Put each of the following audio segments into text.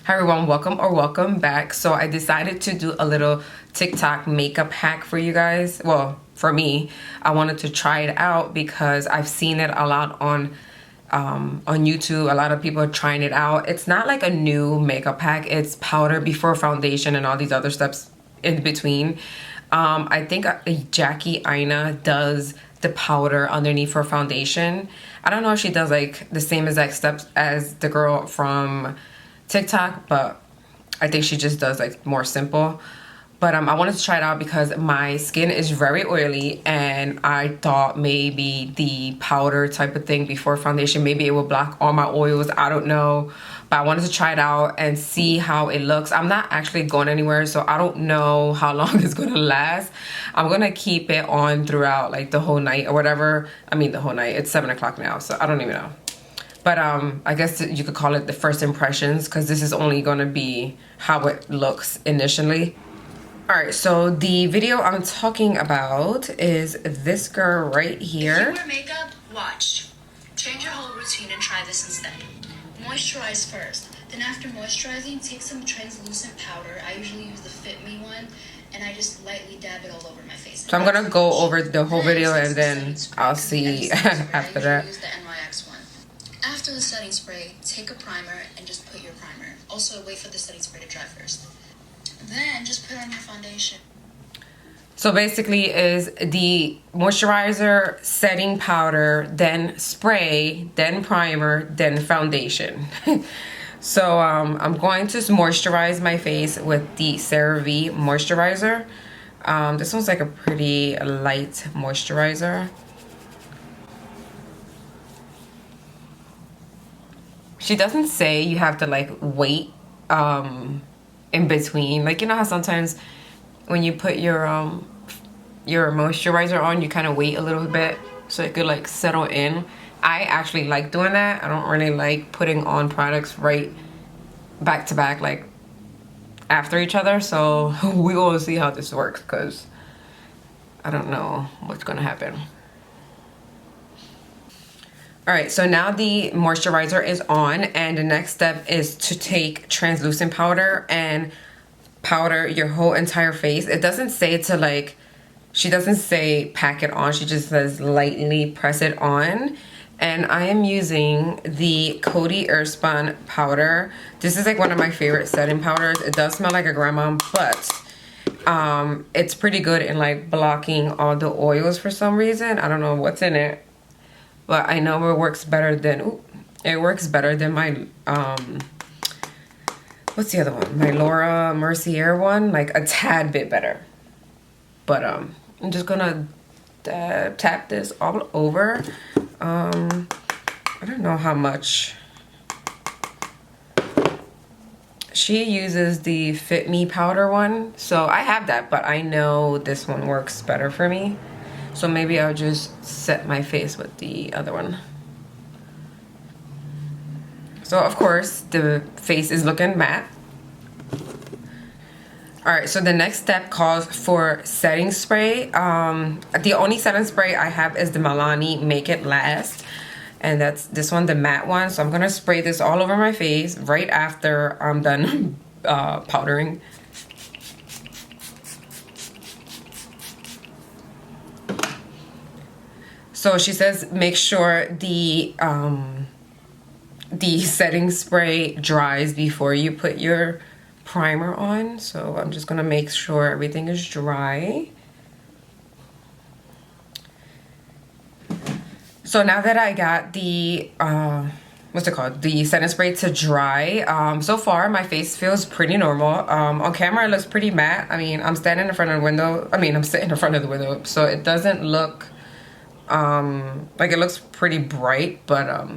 Hi everyone, welcome or welcome back. So I decided to do a little TikTok makeup hack for you guys. Well, for me, I wanted to try it out because I've seen it a lot on YouTube. A lot of people are trying it out. It's not like a new makeup hack. It's powder before foundation and all these other steps in between. I think Jackie Aina does the powder underneath her foundation. I don't know if she does like the same exact steps as the girl from TikTok, but I think she just does like more simple. But I wanted to try it out because my skin is very oily and I thought maybe the powder type of thing before foundation, maybe it will block all my oils. I don't know. But I wanted to try it out and see how it looks. I'm not actually going anywhere, so I don't know how long it's going to last. I'm going to keep it on throughout like the whole night or whatever. I mean the whole night. It's 7 o'clock now, so I don't even know. But I guess you could call it the first impressions because this is only going to be how it looks initially. Alright, so the video I'm talking about is this girl right here. If you wear makeup, watch. Change your whole routine and try this instead. Moisturize first. Then after moisturizing, take some translucent powder. I usually use the Fit Me one. And I just lightly dab it all over my face. So I'm going to go over the whole video and then I'll see after that. Use the NYX one. After the setting spray, take a primer and just put your primer. Also, wait for the setting spray to dry first. Then just put on your foundation. So basically is the moisturizer, setting powder, then spray, then primer, then foundation. So I'm going to moisturize my face with the CeraVe moisturizer. This one's like a pretty light moisturizer. She doesn't say you have to like wait in between, like you know how sometimes when you put your moisturizer on, you kind of wait a little bit so it could like settle in. I actually like doing that. I don't really like putting on products right back to back, like after each other. So we will see how this works because I don't know what's gonna happen. All right, so now the moisturizer is on and the next step is to take translucent powder and powder your whole entire face. It doesn't say to like, she doesn't say pack it on, she just says lightly press it on. And I am using the Coty Airspun powder. This is like one of my favorite setting powders. It does smell like a grandma, but it's pretty good in like blocking all the oils for some reason. I don't know what's in it. But I know it works better than, my, what's the other one? My Laura Mercier one, like a tad bit better. But I'm just gonna tap this all over. I don't know how much. She uses the Fit Me powder one. So I have that, but I know this one works better for me. So maybe I'll just set my face with the other one. So of course, the face is looking matte. All right, so the next step calls for setting spray. The only setting spray I have is the Milani Make It Last. And that's this one, the matte one. So I'm gonna spray this all over my face right after I'm done powdering. So she says make sure the setting spray dries before you put your primer on. So I'm just gonna make sure everything is dry. So now that I got the what's it called, the setting spray to dry, so far my face feels pretty normal. On camera it looks pretty matte. I mean, I'm standing in front of the window. I'm sitting in front of the window, so it doesn't look like it looks pretty bright, but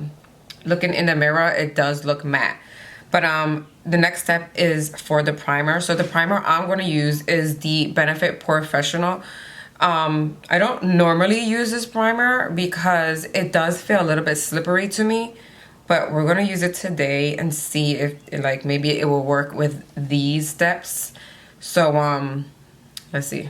looking in the mirror it does look matte. But the next step is for the primer. So the primer I'm going to use is the Benefit Professional. I don't normally use this primer because it does feel a little bit slippery to me, but we're going to use it today and see if like maybe it will work with these steps. So let's see.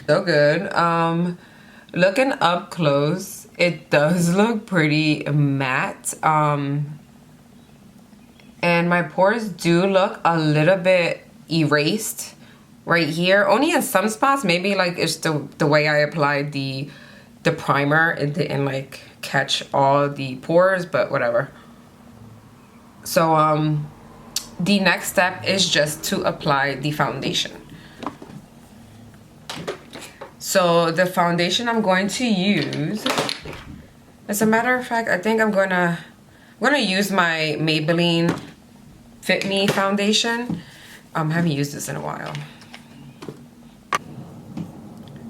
So good. Looking up close, it does look pretty matte. And my pores do look a little bit erased right here. Only in some spots, maybe like it's the way I applied the primer. It didn't like catch all the pores, but whatever. So the next step is just to apply the foundation. So the foundation I'm going to use, as a matter of fact, I think I'm gonna use my Maybelline Fit Me foundation. I haven't used this in a while.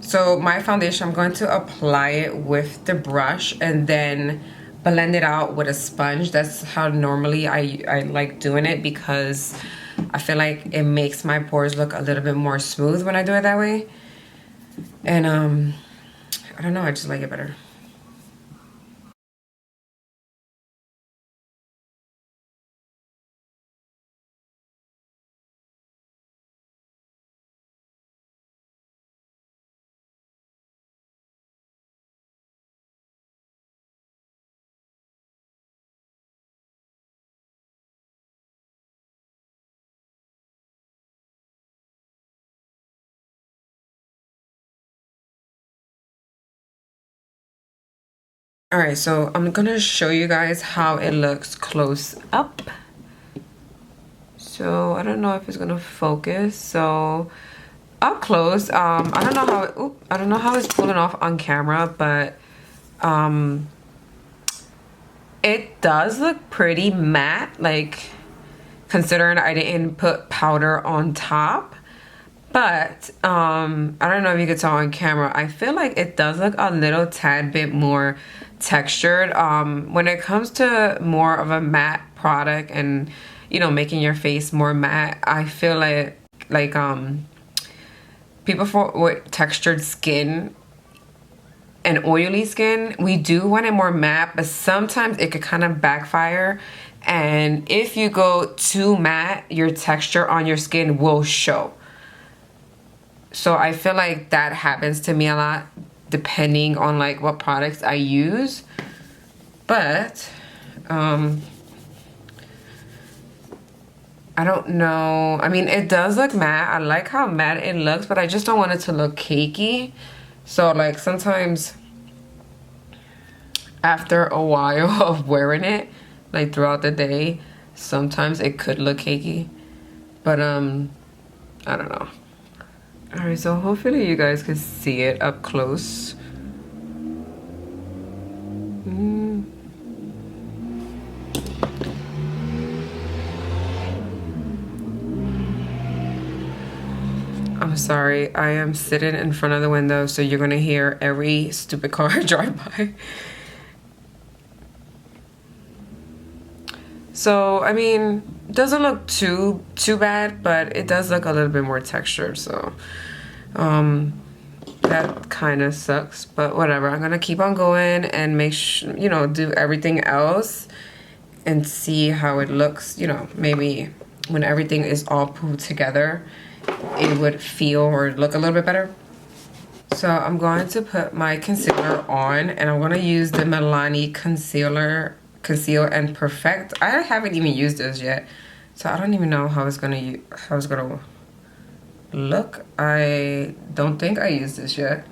So my foundation, I'm going to apply it with the brush and then blend it out with a sponge. That's how normally I like doing it, because I feel like it makes my pores look a little bit more smooth when I do it that way. And I don't know, I just like it better. All right, so I'm gonna show you guys how it looks close up. So I don't know if it's gonna focus. So up close, I don't know how I don't know how it's pulling off on camera, but it does look pretty matte, like considering I didn't put powder on top. But I don't know if you could tell on camera, I feel like it does look a little tad bit more textured. When it comes to more of a matte product and, you know, making your face more matte, I feel like people with textured skin and oily skin, we do want it more matte, but sometimes it could kind of backfire. And if you go too matte, your texture on your skin will show. So I feel like that happens to me a lot depending on like what products I use. But I don't know. I mean, it does look matte. I like how matte it looks, but I just don't want it to look cakey. So like sometimes after a while of wearing it, like throughout the day, sometimes it could look cakey. But I don't know. All right, so hopefully you guys can see it up close. I'm sorry, I am sitting in front of the window, so you're gonna hear every stupid car drive by. So, I mean, it doesn't look too bad, but it does look a little bit more textured, so that kind of sucks, but whatever. I'm gonna keep on going and make sure, you know, do everything else and see how it looks. You know, maybe when everything is all put together, it would feel or look a little bit better. So I'm going to put my concealer on, and I'm gonna use the Milani Conceal and Perfect. I haven't even used this yet, so I don't even know how it's gonna look. I don't think I used this yet.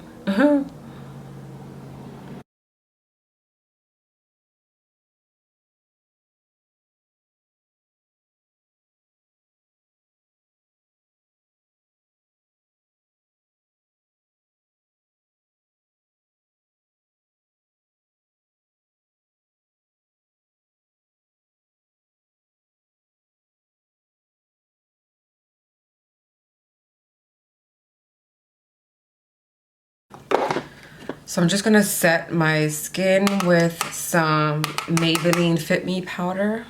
So I'm just gonna set my skin with some Maybelline Fit Me powder.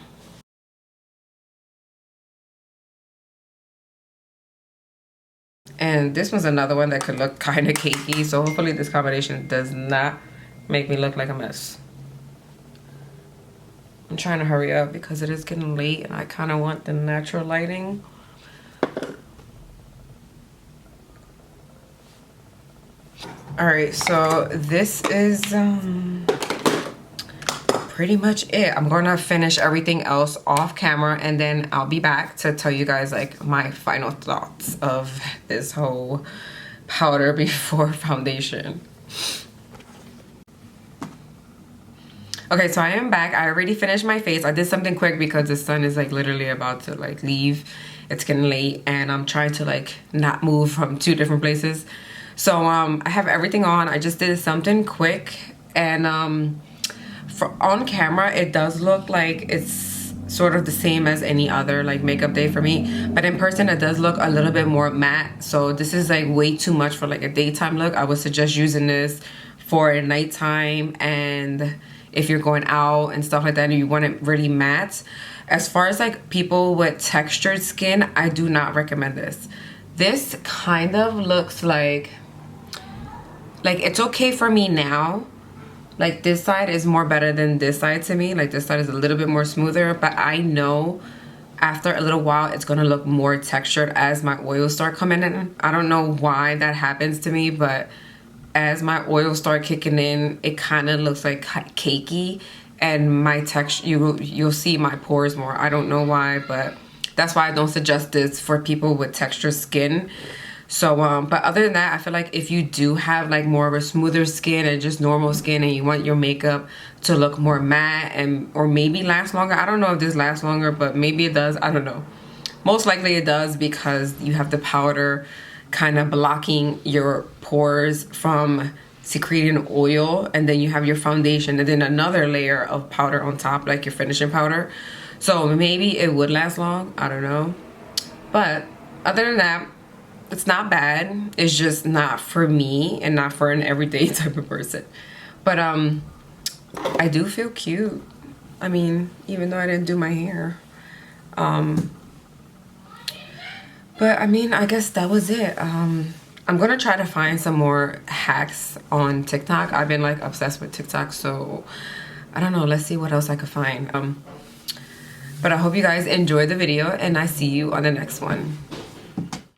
And this one's another one that could look kind of cakey, so hopefully this combination does not make me look like a mess. I'm trying to hurry up because it is getting late and I kind of want the natural lighting. All right, so this is pretty much it. I'm gonna finish everything else off camera, and then I'll be back to tell you guys like my final thoughts of this whole powder before foundation. Okay, so I am back. I already finished my face. I did something quick because the sun is like literally about to like leave. It's getting late and I'm trying to like not move from 2 different places. So I have everything on. I just did something quick, and for on camera it does look like it's sort of the same as any other like makeup day for me, but in person it does look a little bit more matte. So this is like way too much for like a daytime look. I would suggest using this for a nighttime, and if you're going out and stuff like that and you want it really matte. As far as like people with textured skin, I do not recommend this. This kind of looks like it's okay for me now. Like this side is more better than this side to me. Like this side is a little bit more smoother, but I know after a little while it's gonna look more textured as my oils start coming in. I don't know why that happens to me, but as my oils start kicking in, it kind of looks like cakey, and my texture, you'll see my pores more. I don't know why, but that's why I don't suggest this for people with textured skin. So but other than that, I feel like if you do have like more of a smoother skin and just normal skin, and you want your makeup to look more matte and or maybe last longer. I don't know if this lasts longer, but maybe it does. I don't know. Most likely it does, because you have the powder kind of blocking your pores from secreting oil, and then you have your foundation and then another layer of powder on top, like your finishing powder. So maybe it would last long, I don't know. But other than that, it's not bad. It's just not for me and not for an everyday type of person. But I do feel cute. I mean, even though I didn't do my hair. But I mean, I guess that was it. I'm gonna try to find some more hacks on TikTok. I've been like obsessed with TikTok, so I don't know. Let's see what else I could find. But I hope you guys enjoyed the video, and I see you on the next one.